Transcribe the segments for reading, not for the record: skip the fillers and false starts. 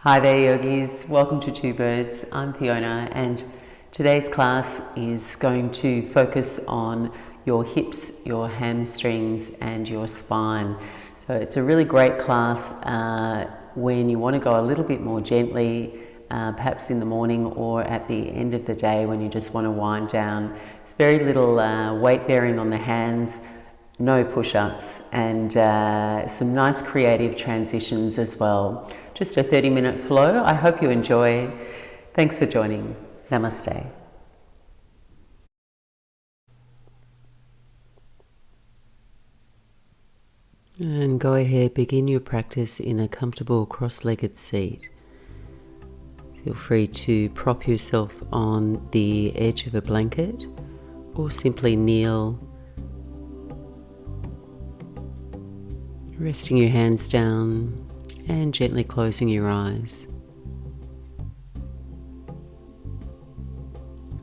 Hi there yogis, welcome to Two Birds. I'm Fiona and today's class is going to focus on your hips, your hamstrings and your spine. So it's a really great class when you want to go a little bit more gently, perhaps in the morning or at the end of the day when you just want to wind down. It's very little weight bearing on the hands, no push-ups and some nice creative transitions as well. Just a 30-minute flow. I hope you enjoy. Thanks for joining. Namaste. And go ahead, begin your practice in a comfortable cross-legged seat. Feel free to prop yourself on the edge of a blanket or simply kneel, resting your hands down and gently closing your eyes.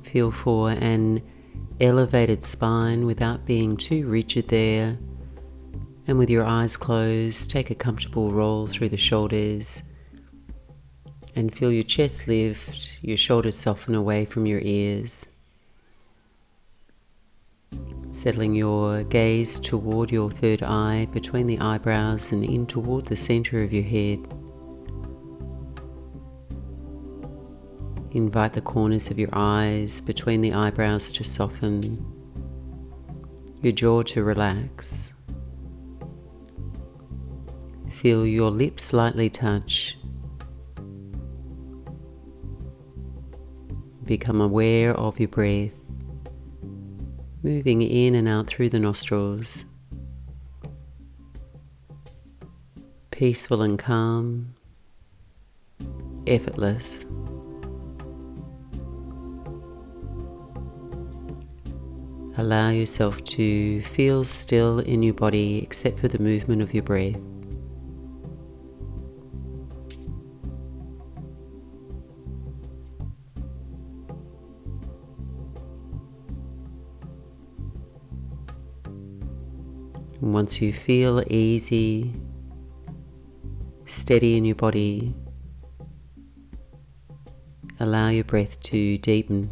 Feel for an elevated spine without being too rigid there. And with your eyes closed, take a comfortable roll through the shoulders and feel your chest lift, your shoulders soften away from your ears. Settling your gaze toward your third eye, between the eyebrows and in toward the center of your head. Invite the corners of your eyes between the eyebrows to soften, your jaw to relax. Feel your lips slightly touch. Become aware of your breath, moving in and out through the nostrils. Peaceful and calm, effortless. Allow yourself to feel still in your body except for the movement of your breath. And once you feel easy, steady in your body, allow your breath to deepen.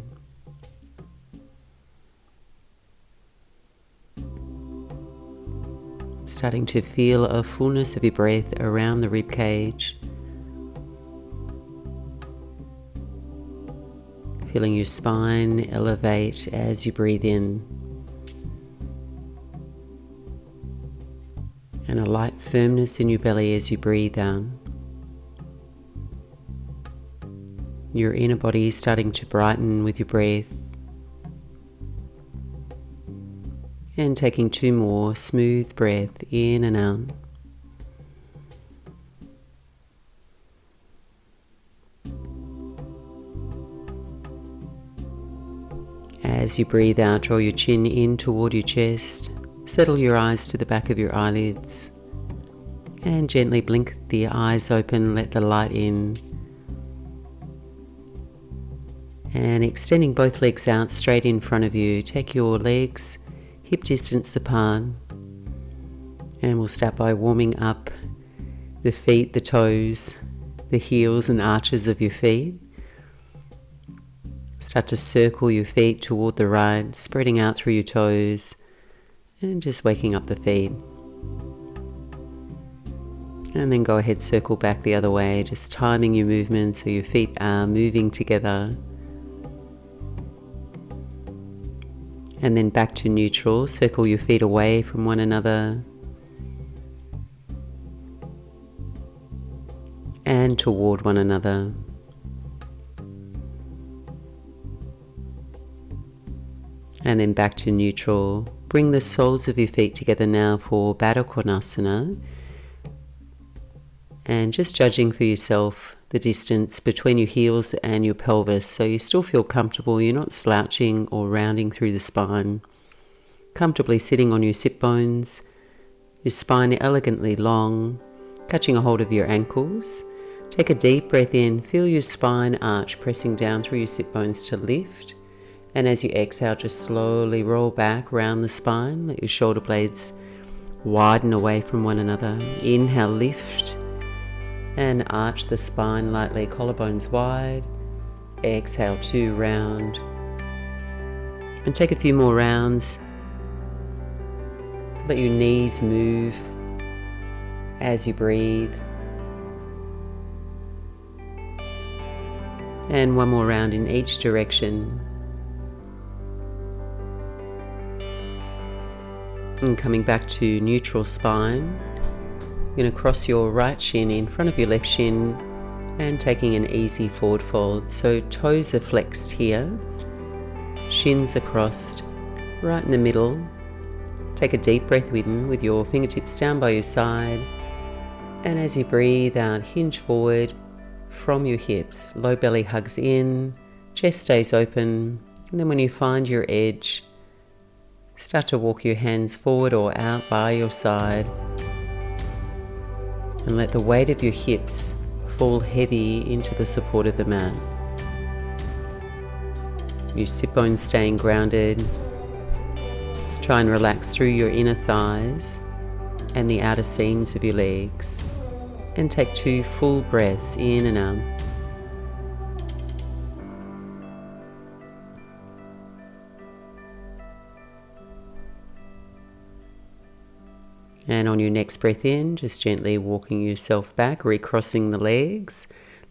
Starting to feel a fullness of your breath around the rib cage. Feeling your spine elevate as you breathe in. And a light firmness in your belly as you breathe out. Your inner body is starting to brighten with your breath. And taking two more smooth breaths in and out. As you breathe out, draw your chin in toward your chest. Settle your eyes to the back of your eyelids and gently blink the eyes open, let the light in. And extending both legs out straight in front of you, take your legs hip distance apart and we'll start by warming up the feet, the toes, the heels and arches of your feet. Start to circle your feet toward the right, spreading out through your toes. And just waking up the feet. And then go ahead, circle back the other way, just timing your movement so your feet are moving together. And then back to neutral, circle your feet away from one another. And toward one another. And then back to neutral. Bring the soles of your feet together now for Baddha Konasana. And just judging for yourself the distance between your heels and your pelvis so you still feel comfortable, you're not slouching or rounding through the spine. Comfortably sitting on your sit bones, your spine elegantly long, catching a hold of your ankles. Take a deep breath in, feel your spine arch pressing down through your sit bones to lift. And as you exhale, just slowly roll back round the spine. Let your shoulder blades widen away from one another. Inhale, lift. And arch the spine lightly, collarbones wide. Exhale 2 round. And take a few more rounds. Let your knees move as you breathe. And one more round in each direction. And coming back to neutral spine, you're going to cross your right shin in front of your left shin and taking an easy forward fold. So toes are flexed here, shins are crossed, right in the middle. Take a deep breath in with your fingertips down by your side. And as you breathe out, hinge forward from your hips. Low belly hugs in, chest stays open. And then when you find your edge, start to walk your hands forward or out by your side. And let the weight of your hips fall heavy into the support of the mat. Your sit bones staying grounded. Try and relax through your inner thighs and the outer seams of your legs. And take 2 full breaths in and out. And on your next breath in, just gently walking yourself back, recrossing the legs.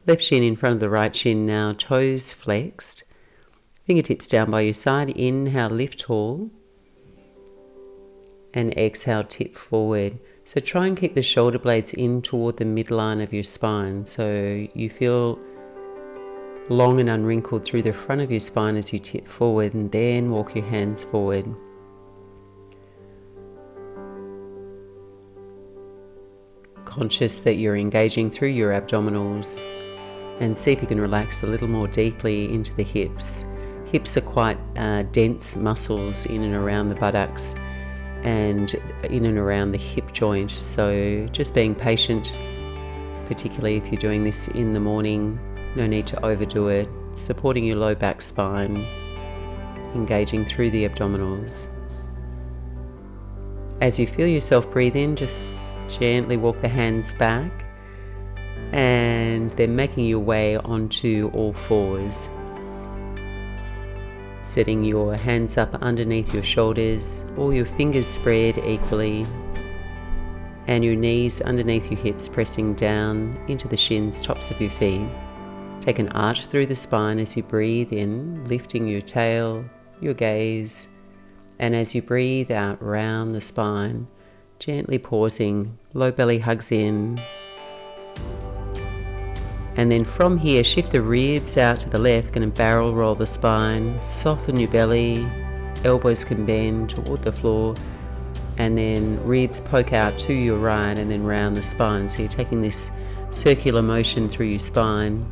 Left shin in front of the right shin now, toes flexed. Fingertips down by your side. Inhale, lift tall. And exhale, tip forward. So try and keep the shoulder blades in toward the midline of your spine. So you feel long and unwrinkled through the front of your spine as you tip forward, and then walk your hands forward. Conscious that you're engaging through your abdominals, and see if you can relax a little more deeply into the hips. Hips are quite dense muscles in and around the buttocks and in and around the hip joint. So just being patient, particularly if you're doing this in the morning, no need to overdo it. Supporting your low back spine, engaging through the abdominals. As you feel yourself breathe in, just gently walk the hands back and then making your way onto all fours. Setting your hands up underneath your shoulders, all your fingers spread equally, and your knees underneath your hips pressing down into the shins, tops of your feet. Take an arch through the spine as you breathe in, lifting your tail, your gaze, and as you breathe out round the spine, gently pausing, low belly hugs in. And then from here, shift the ribs out to the left, going to barrel roll the spine, soften your belly, elbows can bend toward the floor, and then ribs poke out to your right and then round the spine. So you're taking this circular motion through your spine.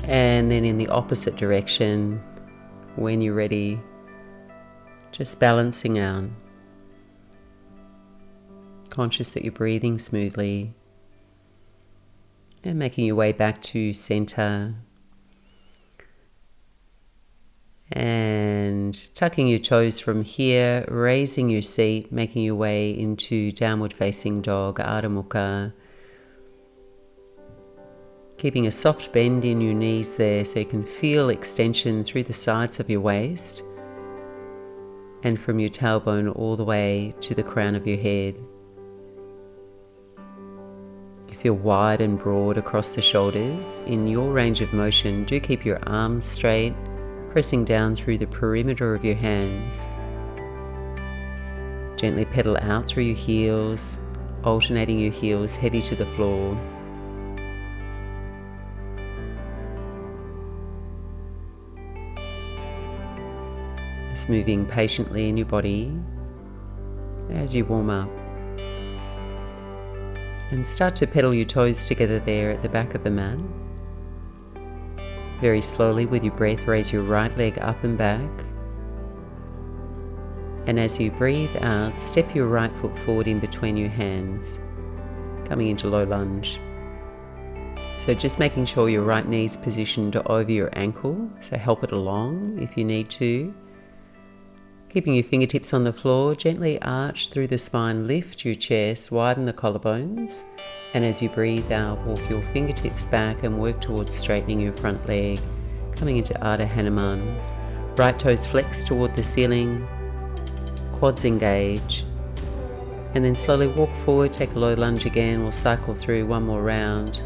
And then in the opposite direction, when you're ready, just balancing out. Conscious that you're breathing smoothly and making your way back to center, and tucking your toes from here, raising your seat, making your way into downward facing dog, Adho Mukha. Keeping a soft bend in your knees there so you can feel extension through the sides of your waist and from your tailbone all the way to the crown of your head. Feel wide and broad across the shoulders. In your range of motion, do keep your arms straight, pressing down through the perimeter of your hands. Gently pedal out through your heels, alternating your heels heavy to the floor. Just moving patiently in your body as you warm up. And start to pedal your toes together there at the back of the mat. Very slowly with your breath, raise your right leg up and back. And as you breathe out, step your right foot forward in between your hands, coming into low lunge. So just making sure your right knee is positioned over your ankle, so help it along if you need to. Keeping your fingertips on the floor, gently arch through the spine, lift your chest, widen the collarbones, and as you breathe out, walk your fingertips back and work towards straightening your front leg, coming into Ardha Hanuman. Right toes flex toward the ceiling, quads engage, and then slowly walk forward, take a low lunge again. We'll cycle through one more round,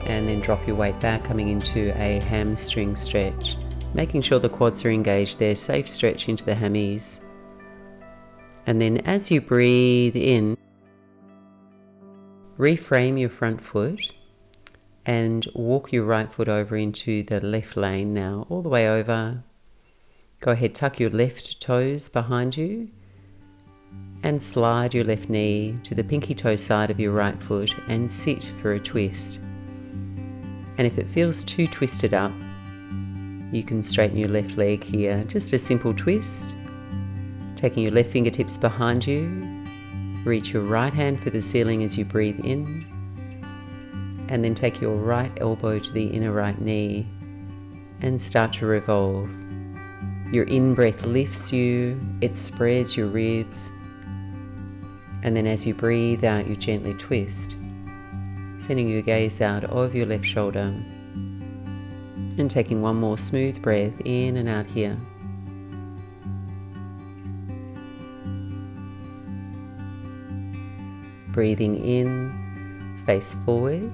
and then drop your weight back, coming into a hamstring stretch. Making sure the quads are engaged there, safe stretch into the hammies. And then as you breathe in, reframe your front foot and walk your right foot over into the left lane now, all the way over. Go ahead, tuck your left toes behind you and slide your left knee to the pinky toe side of your right foot and sit for a twist. And if it feels too twisted up, you can straighten your left leg here. Just a simple twist. Taking your left fingertips behind you. Reach your right hand for the ceiling as you breathe in. And then take your right elbow to the inner right knee and start to revolve. Your in-breath lifts you, it spreads your ribs. And then as you breathe out, you gently twist. Sending your gaze out over your left shoulder. And taking one more smooth breath in and out here. Breathing in, face forward,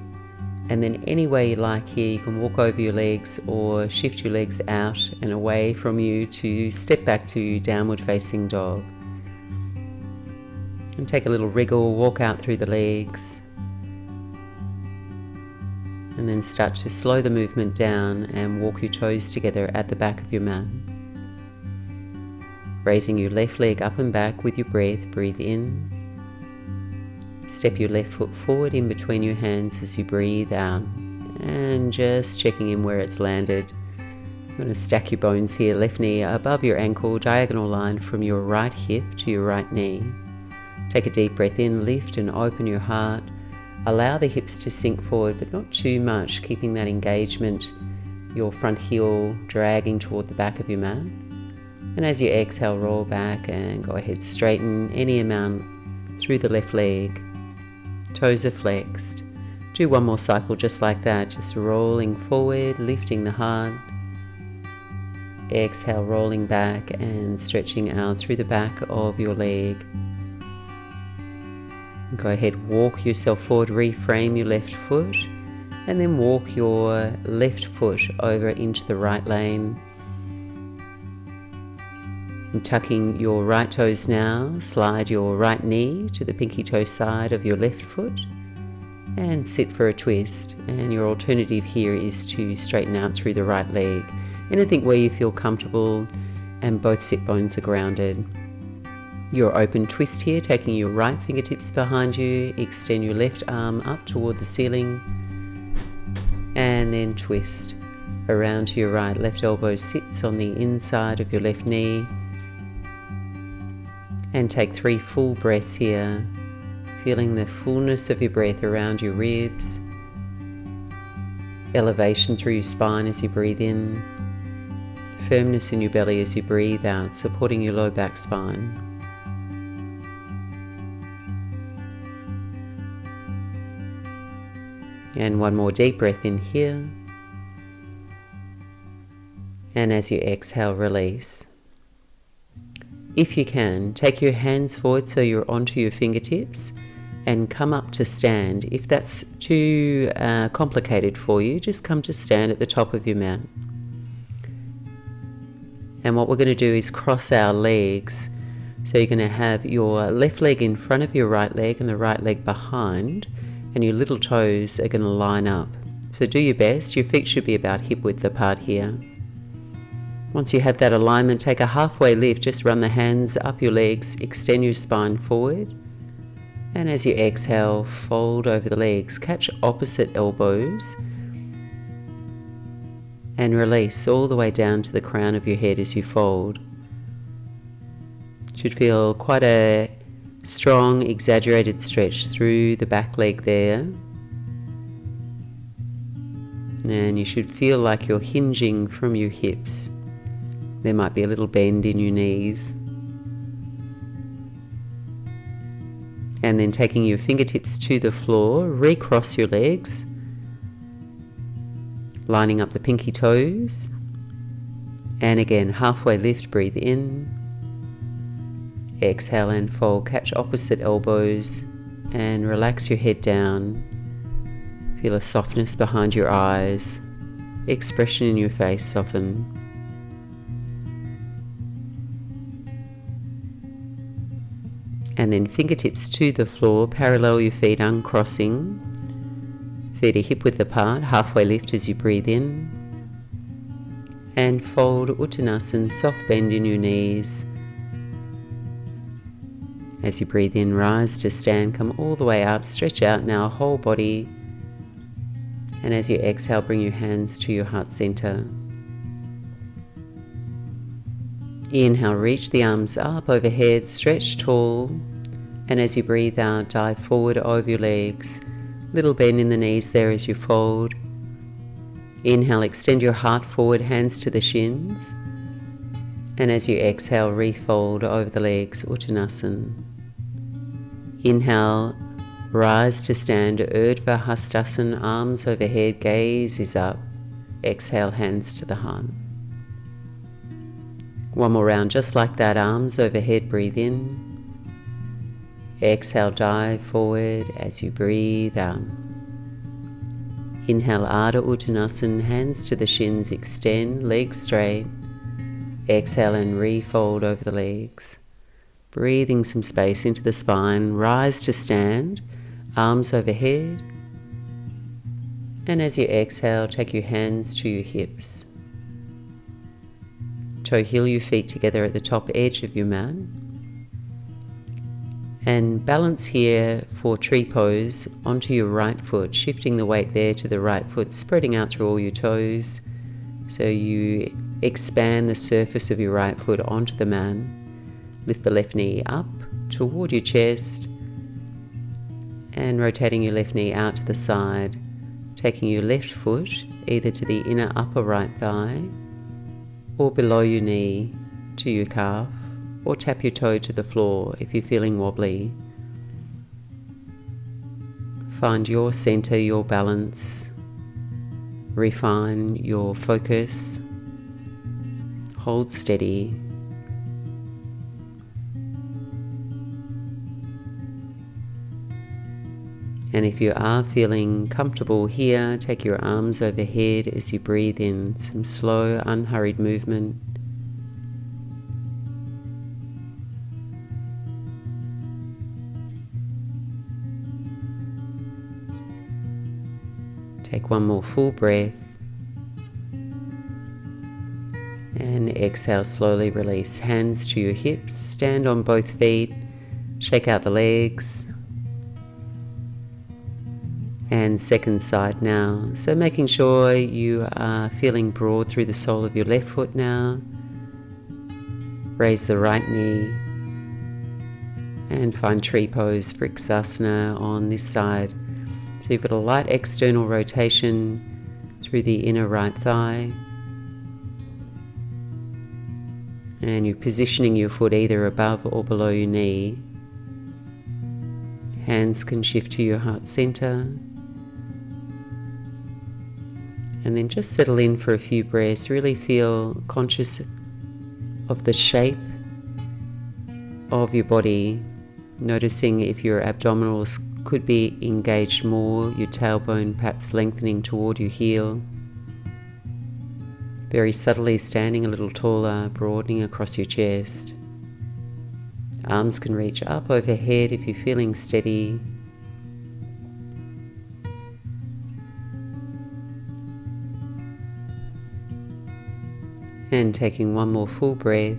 and then any way you like here, you can walk over your legs or shift your legs out and away from you to step back to downward facing dog. And take a little wriggle, walk out through the legs. And then start to slow the movement down and walk your toes together at the back of your mat. Raising your left leg up and back with your breath, breathe in. Step your left foot forward in between your hands as you breathe out. And just checking in where it's landed. You're going to stack your bones here, left knee above your ankle, diagonal line from your right hip to your right knee. Take a deep breath in, lift and open your heart. Allow the hips to sink forward, but not too much, keeping that engagement, your front heel dragging toward the back of your mat. And as you exhale, roll back and go ahead, straighten any amount through the left leg. Toes are flexed. Do one more cycle just like that, just rolling forward, lifting the heart. Exhale, rolling back and stretching out through the back of your leg. Go ahead, walk yourself forward, reframe your left foot, and then walk your left foot over into the right lane. And tucking your right toes now, slide your right knee to the pinky toe side of your left foot and sit for a twist. And your alternative here is to straighten out through the right leg. Anything where you feel comfortable and both sit bones are grounded. Your open twist here, taking your right fingertips behind you, extend your left arm up toward the ceiling, and then twist around to your right. Left elbow sits on the inside of your left knee, and take 3 full breaths here, feeling the fullness of your breath around your ribs, elevation through your spine as you breathe in, firmness in your belly as you breathe out, supporting your low back spine. And one more deep breath in here. And as you exhale, release. If you can, take your hands forward so you're onto your fingertips and come up to stand. If that's too complicated for you, just come to stand at the top of your mat. And what we're going to do is cross our legs. So you're going to have your left leg in front of your right leg and the right leg behind. And your little toes are going to line up. So do your best. Your feet should be about hip width apart here. Once you have that alignment, take a halfway lift. Just run the hands up your legs, extend your spine forward. And as you exhale, fold over the legs. Catch opposite elbows. And release all the way down to the crown of your head as you fold. Should feel quite a strong, exaggerated stretch through the back leg there. And you should feel like you're hinging from your hips. There might be a little bend in your knees. And then taking your fingertips to the floor, recross your legs, lining up the pinky toes. And again, halfway lift, breathe in. Exhale and fold, catch opposite elbows and relax your head down. Feel a softness behind your eyes, expression in your face soften. And then fingertips to the floor, parallel your feet, uncrossing. Feet are hip width apart, halfway lift as you breathe in. And fold Uttanasana, soft bend in your knees. As you breathe in, rise to stand, come all the way up, stretch out now, whole body. And as you exhale, bring your hands to your heart center. Inhale, reach the arms up overhead, stretch tall. And as you breathe out, dive forward over your legs. Little bend in the knees there as you fold. Inhale, extend your heart forward, hands to the shins. And as you exhale, refold over the legs, Uttanasana. Inhale, rise to stand, Urdhva Hastasana, arms overhead, gaze is up. Exhale, hands to the heart. One more round just like that, arms overhead, breathe in. Exhale, dive forward as you breathe out. Inhale, Ardha Uttanasana, hands to the shins, extend, legs straight. Exhale and refold over the legs. Breathing some space into the spine, rise to stand, arms overhead. And as you exhale, take your hands to your hips. Toe heel your feet together at the top edge of your mat. And balance here for tree pose onto your right foot, shifting the weight there to the right foot, spreading out through all your toes. So you expand the surface of your right foot onto the mat. Lift the left knee up toward your chest and rotating your left knee out to the side, taking your left foot either to the inner upper right thigh or below your knee to your calf, or tap your toe to the floor if you're feeling wobbly. Find your center, your balance, refine your focus, hold steady. And if you are feeling comfortable here, take your arms overhead as you breathe in, some slow, unhurried movement. Take one more full breath. And exhale, slowly release. Hands to your hips, stand on both feet, shake out the legs. And second side now. So making sure you are feeling broad through the sole of your left foot now. Raise the right knee and find tree pose, Vrksasana on this side. So you've got a light external rotation through the inner right thigh. And you're positioning your foot either above or below your knee. Hands can shift to your heart center. And then just settle in for a few breaths. Really feel conscious of the shape of your body. Noticing if your abdominals could be engaged more, your tailbone perhaps lengthening toward your heel. Very subtly standing a little taller, broadening across your chest. Arms can reach up overhead if you're feeling steady. And taking one more full breath.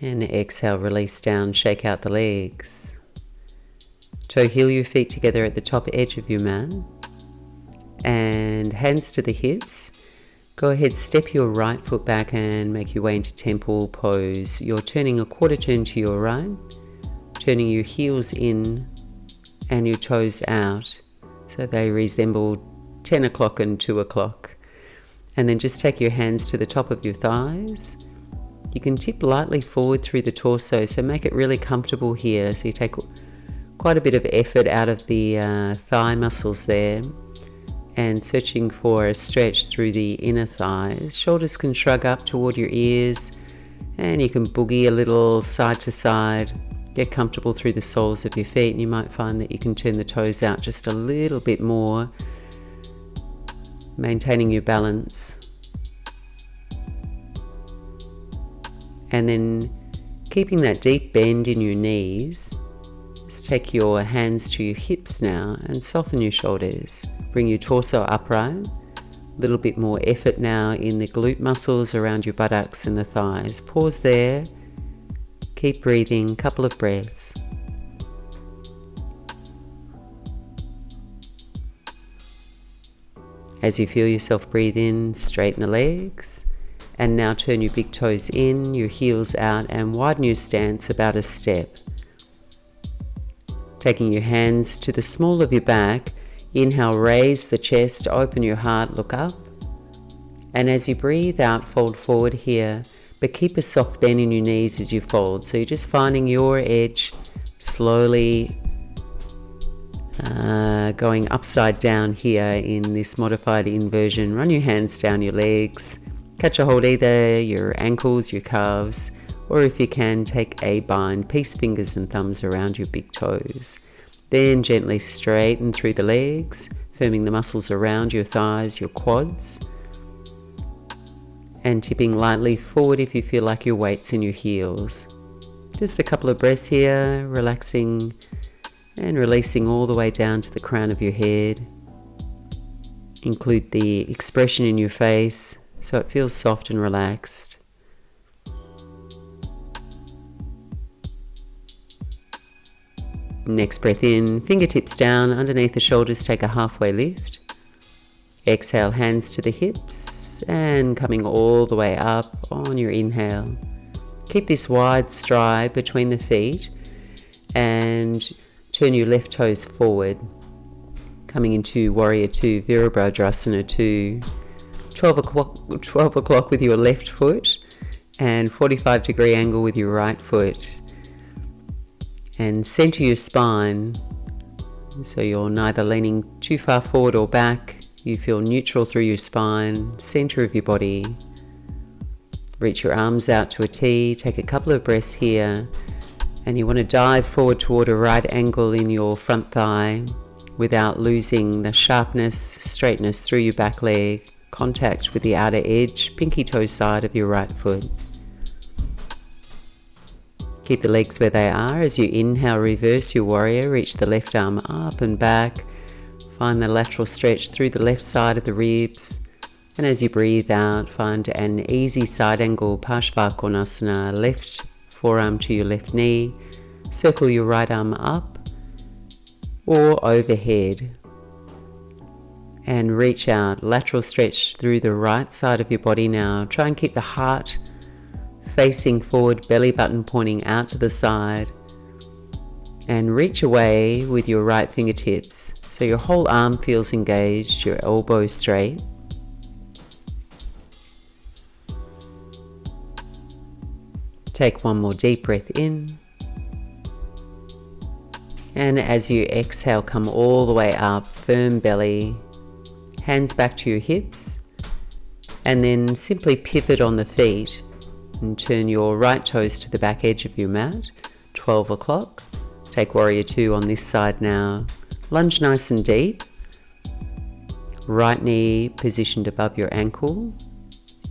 And exhale, release down, shake out the legs. Toe heel your feet together at the top edge of your mat. And hands to the hips. Go ahead, step your right foot back and make your way into temple pose. You're turning a quarter turn to your right, turning your heels in and your toes out so they resemble 10 o'clock and 2 o'clock. And then just take your hands to the top of your thighs. You can tip lightly forward through the torso, so make it really comfortable here. So you take quite a bit of effort out of the thigh muscles there, and searching for a stretch through the inner thighs. Shoulders can shrug up toward your ears, and you can boogie a little side to side. Get comfortable through the soles of your feet, and you might find that you can turn the toes out just a little bit more, maintaining your balance. And then keeping that deep bend in your knees, just take your hands to your hips now and soften your shoulders. Bring your torso upright. A little bit more effort now in the glute muscles around your buttocks and the thighs. Pause there. Keep breathing, couple of breaths. As you feel yourself breathe in, straighten the legs. And now turn your big toes in, your heels out, and widen your stance about a step. Taking your hands to the small of your back, inhale, raise the chest, open your heart, look up. And as you breathe out, fold forward here, but keep a soft bend in your knees as you fold. So you're just finding your edge, slowly going upside down here in this modified inversion. Run your hands down your legs. Catch a hold either your ankles, your calves, or if you can, take a bind, peace fingers and thumbs around your big toes. Then gently straighten through the legs, firming the muscles around your thighs, your quads, and tipping lightly forward if you feel like your weight's in your heels. Just a couple of breaths here, relaxing and releasing all the way down to the crown of your head. Include the expression in your face, so it feels soft and relaxed. Next breath in, fingertips down, underneath the shoulders, take a halfway lift. Exhale, hands to the hips, and coming all the way up on your inhale. Keep this wide stride between the feet, and turn your left toes forward. Coming into Warrior 2, Virabhadrasana 2. 12 o'clock with your left foot, and 45-degree angle with your right foot. And center your spine, so you're neither leaning too far forward or back. You feel neutral through your spine, center of your body. Reach your arms out to a T, take a couple of breaths here, and you want to dive forward toward a right angle in your front thigh without losing the sharpness, straightness through your back leg. Contact with the outer edge, pinky toe side of your right foot. Keep the legs where they are. As you inhale, reverse your warrior, reach the left arm up and back. Find the lateral stretch through the left side of the ribs. And as you breathe out, find an easy side angle, Parshvakonasana, left forearm to your left knee. Circle your right arm up or overhead. And reach out, lateral stretch through the right side of your body now. Try and keep the heart facing forward, belly button pointing out to the side. And reach away with your right fingertips, so your whole arm feels engaged, your elbow straight. Take one more deep breath in. And as you exhale, come all the way up, firm belly. Hands back to your hips, and then simply pivot on the feet and turn your right toes to the back edge of your mat. 12 o'clock. Take Warrior 2 on this side now. Lunge nice and deep. Right knee positioned above your ankle,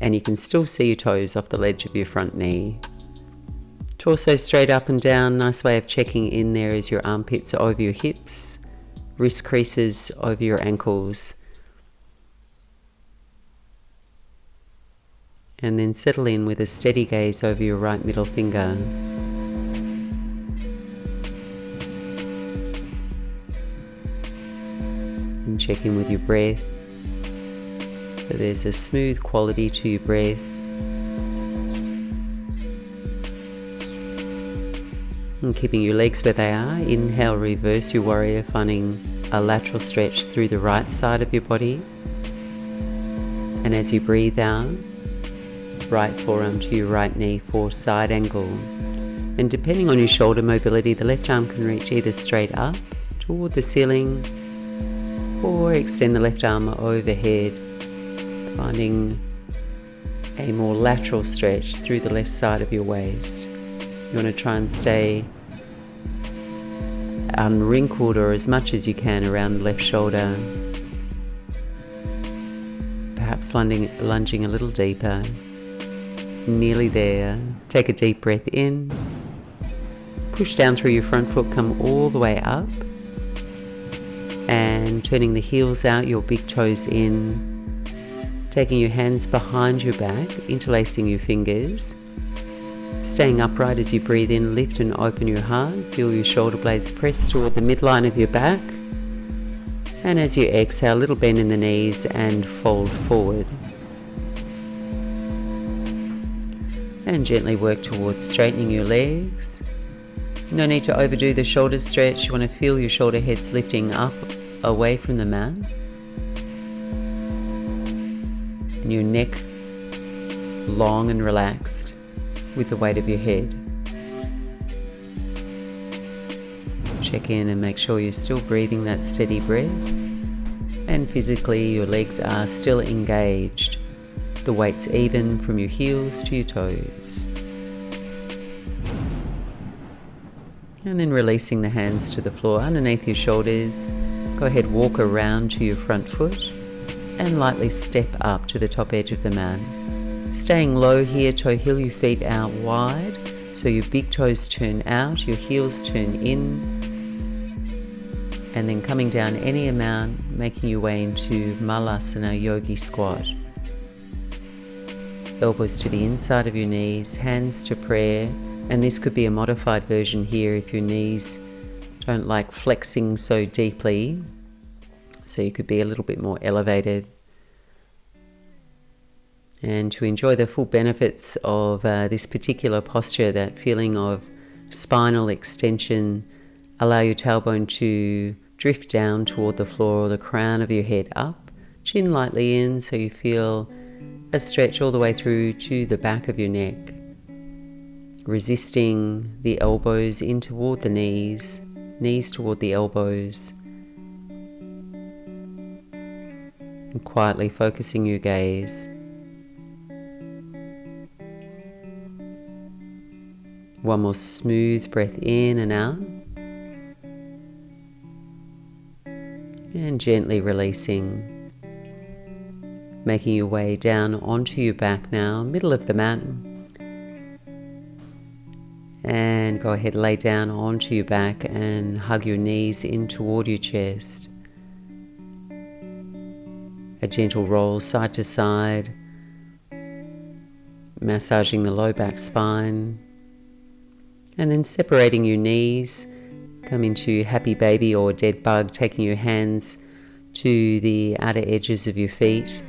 and you can still see your toes off the ledge of your front knee. Torso straight up and down. Nice way of checking in there is your armpits over your hips, wrist creases over your ankles. And then settle in with a steady gaze over your right middle finger. And check in with your breath. So there's a smooth quality to your breath. And keeping your legs where they are. Inhale, reverse your warrior, finding a lateral stretch through the right side of your body. And as you breathe out, right forearm to your right knee for side angle. And depending on your shoulder mobility, the left arm can reach either straight up toward the ceiling or extend the left arm overhead, finding a more lateral stretch through the left side of your waist. You want to try and stay unwrinkled or as much as you can around the left shoulder, perhaps lunging a little deeper. Nearly there. Take a deep breath in, push down through your front foot, come all the way up, and turning the heels out, your big toes in, taking your hands behind your back, interlacing your fingers, staying upright as you breathe in. Lift and open your heart, feel your shoulder blades press toward the midline of your back, and as you exhale, a little bend in the knees and fold forward. And gently work towards straightening your legs. No need to overdo the shoulder stretch. You want to feel your shoulder heads lifting up away from the mat. And your neck long and relaxed with the weight of your head. Check in and make sure you're still breathing that steady breath. And physically your legs are still engaged. The weight's even from your heels to your toes. And then releasing the hands to the floor underneath your shoulders. Go ahead, walk around to your front foot and lightly step up to the top edge of the mat. Staying low here, toe heel your feet out wide so your big toes turn out, your heels turn in, and then coming down any amount, making your way into Malasana Yogi Squat. Elbows to the inside of your knees, hands to prayer, and this could be a modified version here if your knees don't like flexing so deeply, so you could be a little bit more elevated. And to enjoy the full benefits of this particular posture, that feeling of spinal extension, allow your tailbone to drift down toward the floor or the crown of your head up, chin lightly in so you feel a stretch all the way through to the back of your neck, resisting the elbows in toward the knees, knees toward the elbows, and quietly focusing your gaze. One more smooth breath in and out, and gently releasing. Making your way down onto your back now, middle of the mat. And go ahead, lay down onto your back and hug your knees in toward your chest. A gentle roll side to side, massaging the low back spine. And then separating your knees, come into happy baby or dead bug, taking your hands to the outer edges of your feet.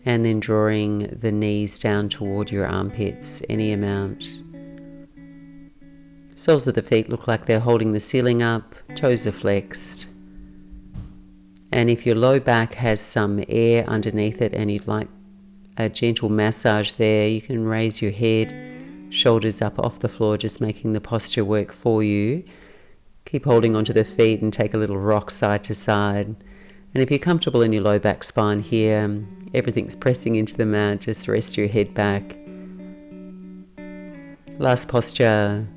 And then drawing the knees down toward your armpits, any amount. Soles of the feet look like they're holding the ceiling up, toes are flexed. And if your low back has some air underneath it and you'd like a gentle massage there, you can raise your head, shoulders up off the floor, just making the posture work for you. Keep holding onto the feet and take a little rock side to side. And if you're comfortable in your low back spine here, everything's pressing into the mat, just rest your head back. Last posture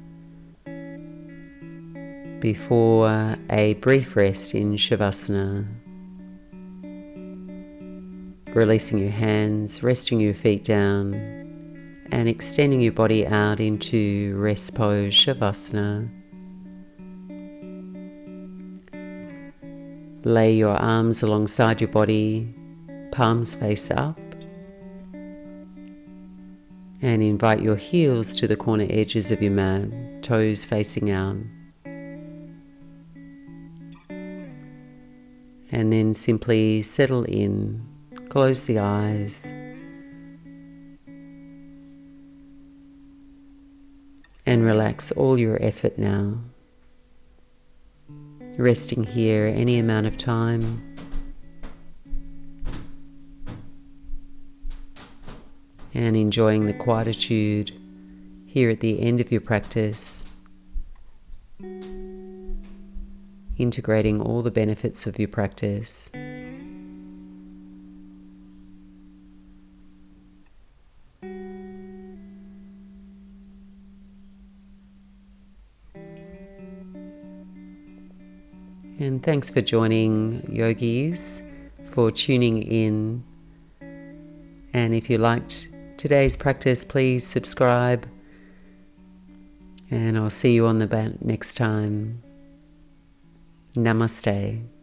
before a brief rest in Shavasana. Releasing your hands, resting your feet down, and extending your body out into rest pose, Shavasana. Lay your arms alongside your body, palms face up, and invite your heels to the corner edges of your mat, toes facing out. And then simply settle in, close the eyes, and relax all your effort now. Resting here any amount of time. and enjoying the quietude here at the end of your practice, integrating all the benefits of your practice. And thanks for joining, yogis, for tuning in. And if you liked today's practice, please subscribe. And I'll see you on the mat next time. Namaste.